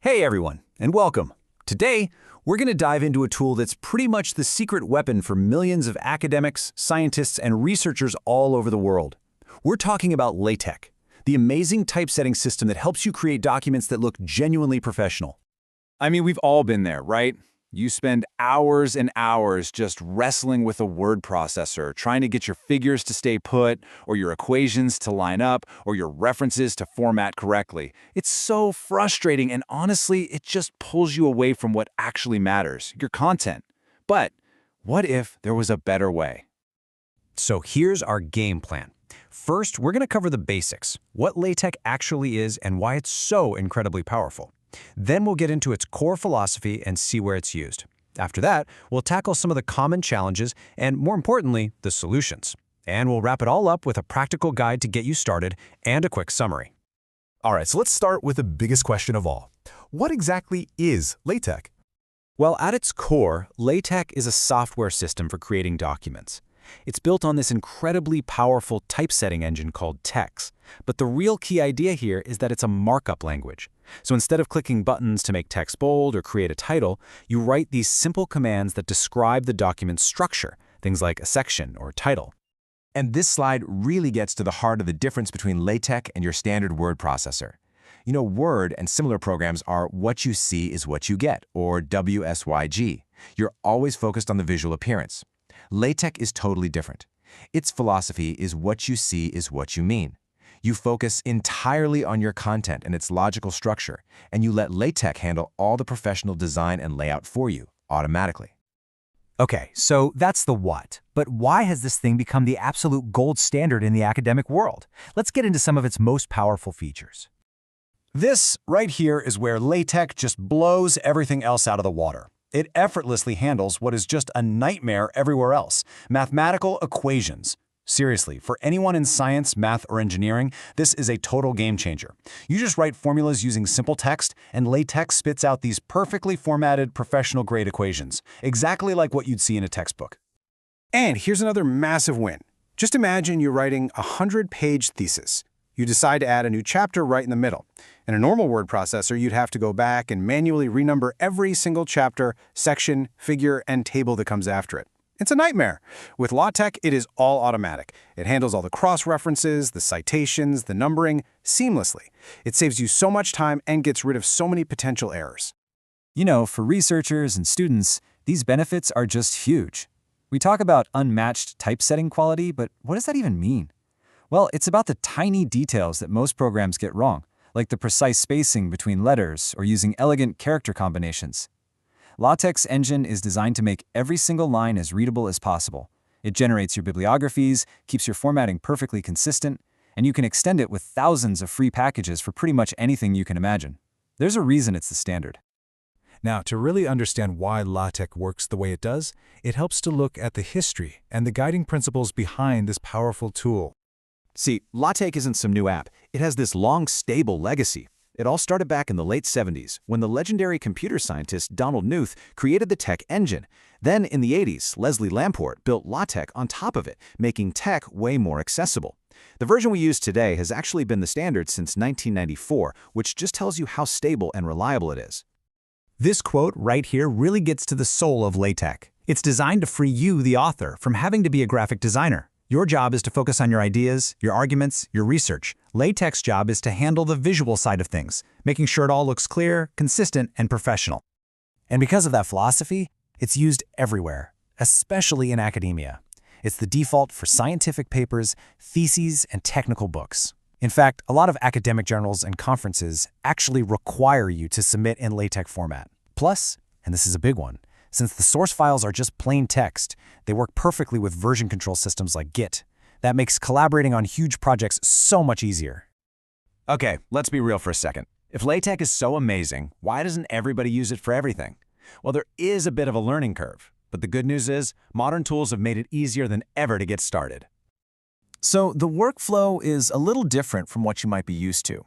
Hey everyone, and welcome. Today, we're going to dive into a tool that's pretty much the secret weapon for millions of academics, scientists, and researchers all over the world. We're talking about LaTeX, the amazing typesetting system that helps you create documents that look genuinely professional. I mean, we've all been there, right? You spend hours and hours just wrestling with a word processor, trying to get your figures to stay put, or your equations to line up, or your references to format correctly. It's so frustrating, and honestly, it just pulls you away from what actually matters, your content. But what if there was a better way? So here's our game plan. First, we're going to cover the basics, what LaTeX actually is and why it's so incredibly powerful. Then we'll get into its core philosophy and see where it's used. After that, we'll tackle some of the common challenges and, more importantly, the solutions. And we'll wrap it all up with a practical guide to get you started and a quick summary. All right, so let's start with the biggest question of all. What exactly is LaTeX? Well, at its core, LaTeX is a software system for creating documents. It's built on this incredibly powerful typesetting engine called TeX. But the real key idea here is that it's a markup language. So instead of clicking buttons to make text bold or create a title, you write these simple commands that describe the document's structure, things like a section or title. And this slide really gets to the heart of the difference between LaTeX and your standard word processor. You know, Word and similar programs are what you see is what you get, or WSYG. You're always focused on the visual appearance. LaTeX is totally different. Its philosophy is what you see is what you mean. You focus entirely on your content and its logical structure, and you let LaTeX handle all the professional design and layout for you, automatically. Okay, so that's the what. But why has this thing become the absolute gold standard in the academic world? Let's get into some of its most powerful features. This right here is where LaTeX just blows everything else out of the water. It effortlessly handles what is just a nightmare everywhere else, mathematical equations. Seriously, for anyone in science, math, or engineering, this is a total game changer. You just write formulas using simple text, and LaTeX spits out these perfectly formatted, professional-grade equations, exactly like what you'd see in a textbook. And here's another massive win. Just imagine you're writing a 100-page thesis. You decide to add a new chapter right in the middle. In a normal word processor, you'd have to go back and manually renumber every single chapter, section, figure, and table that comes after it. It's a nightmare. With LaTeX, it is all automatic. It handles all the cross-references, the citations, the numbering seamlessly. It saves you so much time and gets rid of so many potential errors. You know, for researchers and students, these benefits are just huge. We talk about unmatched typesetting quality, but what does that even mean? Well, it's about the tiny details that most programs get wrong, like the precise spacing between letters or using elegant character combinations. LaTeX engine is designed to make every single line as readable as possible. It generates your bibliographies, keeps your formatting perfectly consistent, and you can extend it with thousands of free packages for pretty much anything you can imagine. There's a reason it's the standard. Now, to really understand why LaTeX works the way it does, it helps to look at the history and the guiding principles behind this powerful tool. See, LaTeX isn't some new app. It has this long, stable legacy. It all started back in the late 70s, when the legendary computer scientist Donald Knuth created the TeX engine. Then, in the 80s, Lamport built LaTeX on top of it, making TeX way more accessible. The version we use today has actually been the standard since 1994, which just tells you how stable and reliable it is. This quote right here really gets to the soul of LaTeX. It's designed to free you, the author, from having to be a graphic designer. Your job is to focus on your ideas, your arguments, your research. LaTeX's job is to handle the visual side of things, making sure it all looks clear, consistent, and professional. And because of that philosophy, it's used everywhere, especially in academia. It's the default for scientific papers, theses, and technical books. In fact, a lot of academic journals and conferences actually require you to submit in LaTeX format. Plus, and this is a big one, since the source files are just plain text, they work perfectly with version control systems like Git. That makes collaborating on huge projects so much easier. Okay, let's be real for a second. If LaTeX is so amazing, why doesn't everybody use it for everything? Well, there is a bit of a learning curve, but the good news is modern tools have made it easier than ever to get started. So the workflow is a little different from what you might be used to.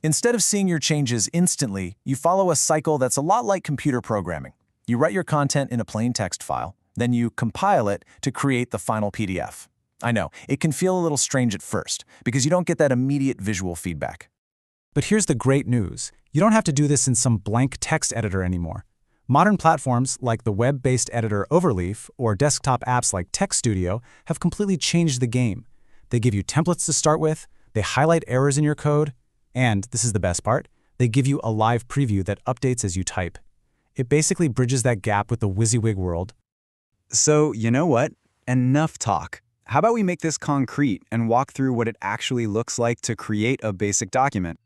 Instead of seeing your changes instantly, you follow a cycle that's a lot like computer programming. You write your content in a plain text file, then you compile it to create the final PDF. I know, it can feel a little strange at first, because you don't get that immediate visual feedback. But here's the great news. You don't have to do this in some blank text editor anymore. Modern platforms like the web-based editor Overleaf or desktop apps like Text Studio have completely changed the game. They give you templates to start with, they highlight errors in your code, and, this is the best part, they give you a live preview that updates as you type. It basically bridges that gap with the WYSIWYG world. So, you know what? Enough talk. How about we make this concrete and walk through what it actually looks like to create a basic document?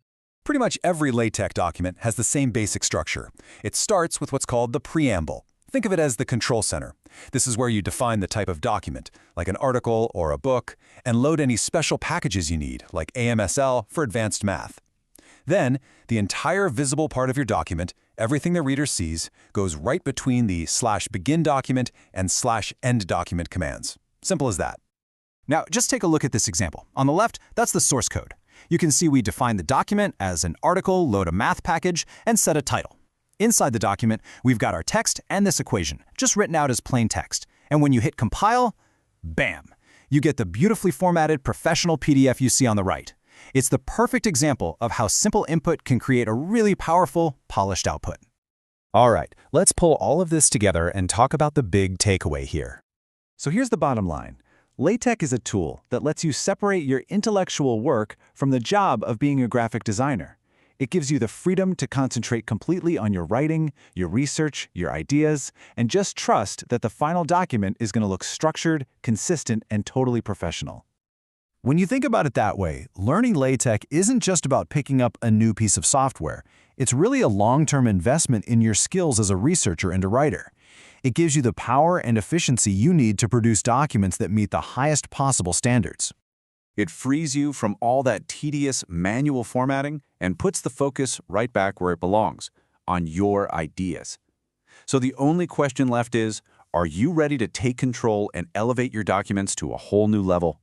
Pretty much every LaTeX document has the same basic structure. It starts with what's called the preamble. Think of it as the control center. This is where you define the type of document, like an article or a book, and load any special packages you need, like AMSL for advanced math. Then, the entire visible part of your document, everything the reader sees, goes right between the /begin document and /end document commands. Simple as that. Now, just take a look at this example. On the left, that's the source code. You can see we define the document as an article, load a math package, and set a title. Inside the document, we've got our text and this equation, just written out as plain text. And when you hit compile, bam! You get the beautifully formatted professional PDF you see on the right. It's the perfect example of how simple input can create a really powerful, polished output. All right, let's pull all of this together and talk about the big takeaway here. So here's the bottom line. LaTeX is a tool that lets you separate your intellectual work from the job of being a graphic designer. It gives you the freedom to concentrate completely on your writing, your research, your ideas, and just trust that the final document is going to look structured, consistent, and totally professional. When you think about it that way, learning LaTeX isn't just about picking up a new piece of software. It's really a long-term investment in your skills as a researcher and a writer. It gives you the power and efficiency you need to produce documents that meet the highest possible standards. It frees you from all that tedious manual formatting and puts the focus right back where it belongs, on your ideas. So the only question left is, are you ready to take control and elevate your documents to a whole new level?